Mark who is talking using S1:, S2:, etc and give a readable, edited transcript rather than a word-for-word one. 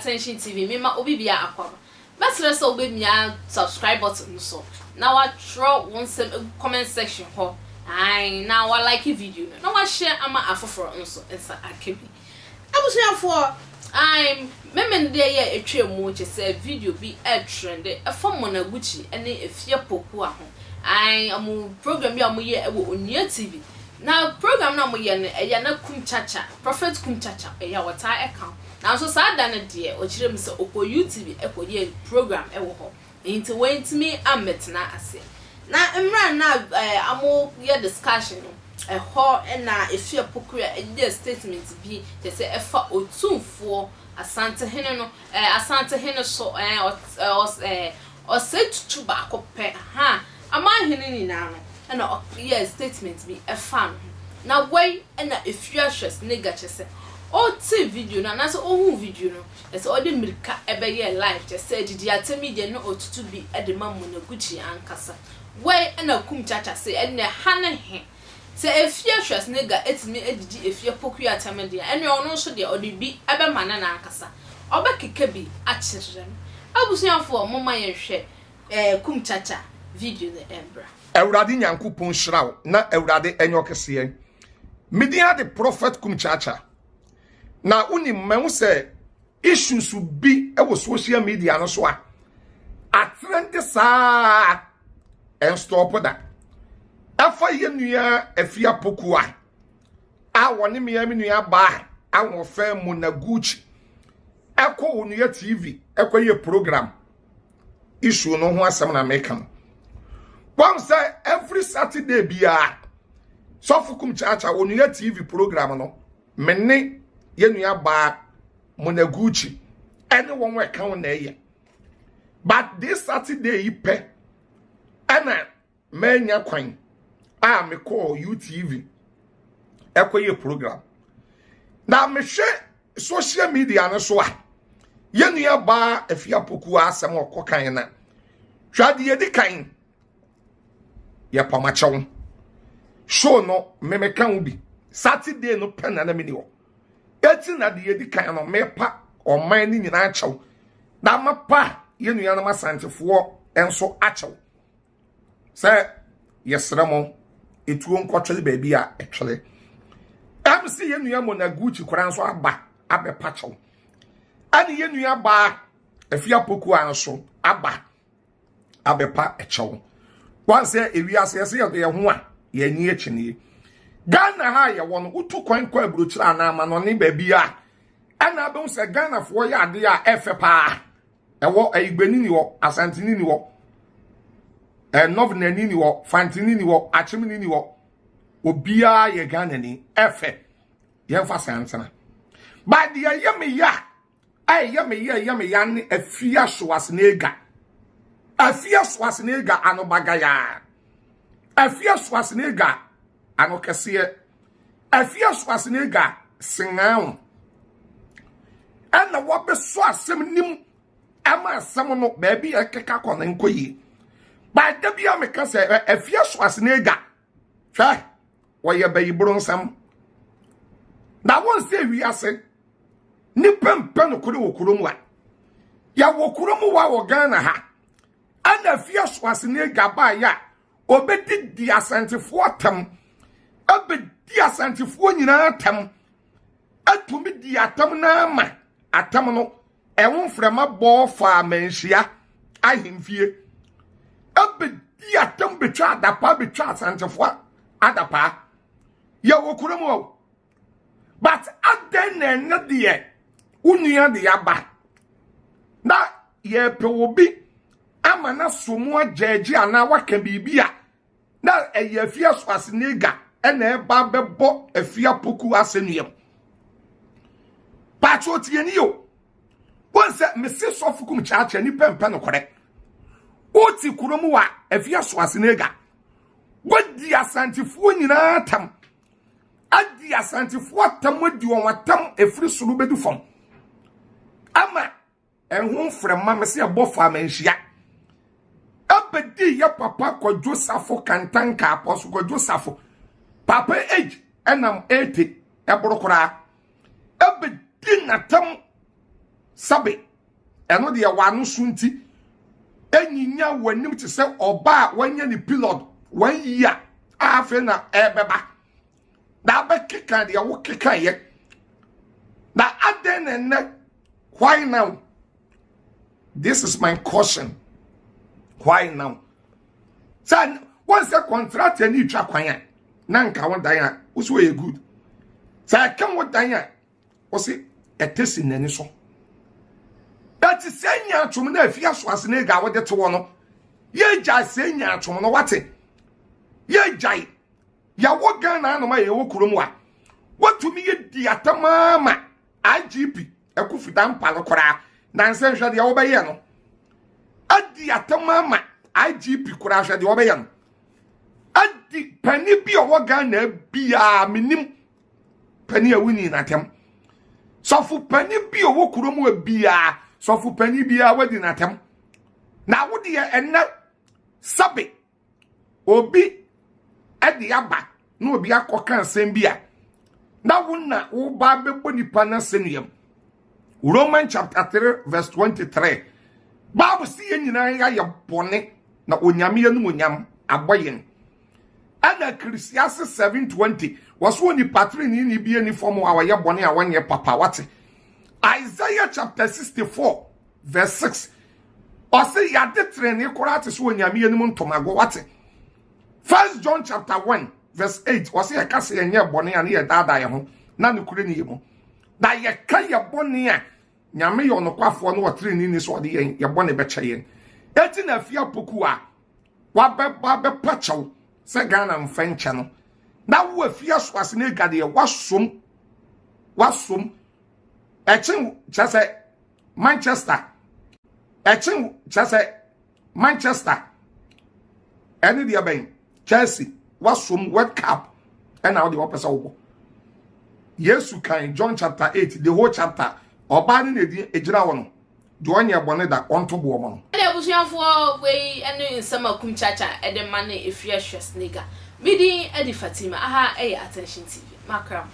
S1: attention TV me ma obi bia akwa best rest obi mia subscribe button so now I throw one comment section ho ai now I like video now I share ama afoforo nso ensa akebi abusuafo I'm memend dey ye etwemu che say video bi e trend e from Monaguchi ene Afia Pokuaa ho ai amu program bi amu ye e wo Onua TV now program na mo ye ne e na Kumchacha Prophet Kumchacha e ya wata account now so sad than a dear or children so opo YouTube ye program e wo ho into went me ametna ase na emra na amo ye discussion e ho na Afia Pokuaa e statement bi te say e fa Otumfour asante hene no asante hene so o say tutu ba ko pe ha ama hene ni na no na ye statement bi e fa na way na Afia Schwar nega chese o ti video na so ohun video no ese o de mirika ebe ye live je say didi atemi de no otutu bi e de mamu na guchi ankasa way na Kumchacha say ene hane he se Afia Schwar nega etimi edidi Afia Pokuaa atamede ene ono so de o de bi ebe mana na ankasa obekeke bi a chirem abusuafo moma ye hwe Kumchacha video the embra
S2: Ewurade Nyankopon hiraw na Ewurade enyokese media the prophet Kumchacha na unim mehu se issues bi e wo social media no so a trend saa en stop da afa ye nua Afia Pokuaa a woni me nua ba a wo fa Monaguchi eko Onua TV eko ye program issue no ho asem na meka one say every Saturday bia so for Kumchacha Onua TV program no menne ye nua ba Monaguchi anyone we kan na ye but this Saturday ipe ana menya kwan a me call UTV ekoye program na me hwe social media no so a ye nua ba Afia Pokuaa asem okokan na hwade ye di kan ye pamachawo show no me kan ubi Saturday no pen na me ni wo eti na de ye di kan no me pa oman ni nyina achew na mapa ye nua na masantefo enso achew se yesremo etuo nkotwele ba bi a etwele MC ye nua Monaguchi kora nso aba abepa chew ani ye nua ba Afia Pokuaa nso aba abepa echew once ewiase yese ye ho a ye nyi echini Ghana ha ye won utu kwan kwa abrochira na ama no ne ba bi a ana be se Ghana fo ye ade a efe pa ewo ayigbeni ni wo asantini ni wo novena ni wo fantini ni wo achimini ni wo obia ye Ghana ni efe ye fa santana ba de ye me ya ye me ya ni Afia Schwar nega Afia Schwar nega anobagaya Afia Schwar nega anokese Afia Schwar nega singawo ana wo be so asem nim ama asem no ba bi ekeka kona nkoyi ba da bia me ka se Afia Schwar nega hwa wo ye bayibro nsam na won se wi ase ni pempe no kuro wokuro mu a ya wokuro mu wa wo Ghana ha ana Afia Schwar nega ba ya obedi di asantefo atam abedi asantefo nyina atam atumi di atam na ma atam no ewo mframa bo fa manhia ahemfie abedi atam betwa adapa betwa asantefo adapa ya wokuro mu but aden na ne unua de aba na ye pe obi ama na somu ajeje ana waka bibia na Afia Schwar nega ena eba bebo Afia Pokuaa asenuam patriotie ni yo wonse mesi sofu Kumchacha ni pempe no kore oti kuromu wa Afia Schwar nega wodi asantifo nyina tam adi asantifo tam wodi won watam efri suru bedu fam ama enhu frema mesi abofa manhia abedi ya papa Kwadwo Safo kantanka apostle Kwadwo Safo papa age enam 80 eborokora abedi natam sabe eno de wanu sunti enyinya wanim te se oba wanya ni pilot 1 year afa na ebeba da be keka de wo keka ye na aden and why now? This is my caution. Why now? Son, once a contract and you try quiet, Nanka won't die, was way good. So I come with Diana, was it a test in any song? That is saying ya to me, if you was nigga with the Toronto. Ye just saying ya to me, what it? Ye jai. Ya what gun on my okurumwa. What to me, the atamama, IGP, a kufidan palokora, Nansen shall the obayano. At the atamama, IGP courage the obayan. At the penny be a wagan be a minim penny a winning at him. So for penny be a wokurum be a so for penny be a wedding at him. Now would the and not sabe or be at the abba no be a cocan same beer. Now wouldn't not all Bible bunny panna senium. Romans chapter 3 verse 23. Bible seeing ya bonnet na onyame anu onyam aboyen. Ana Ecclesiastes 7:20 was when the patron ni bi ani form wa ya bone a wanye papa wate. Isaiah chapter 64 verse 6 ose ya de trene korate so onyame anu ntomago wate. 1 John chapter 1 verse 8 ose ya kase yenye bone a na ye dada ye ho na ne kure ni yemo. Na ye ka ye bone a nyame yo no kwafo no trene ni so de ye bone be chayen. Eti na Afia Pokuaa wa be pachaw se Ghana mfenche no na wo Afia Schwar ne gade wasom echen chase Manchester echen chase Manchester eni dia ben Chelsea wasom World Cup and now the opesa wo Yesu kan John chapter 8 the whole chapter oba ni na di ejira wo no do onye bone da onto bo mo no
S1: abusuafo we enu nsama Kumchacha ede mane Afia Schwar nigga midi edi Fatima aha attention TV makram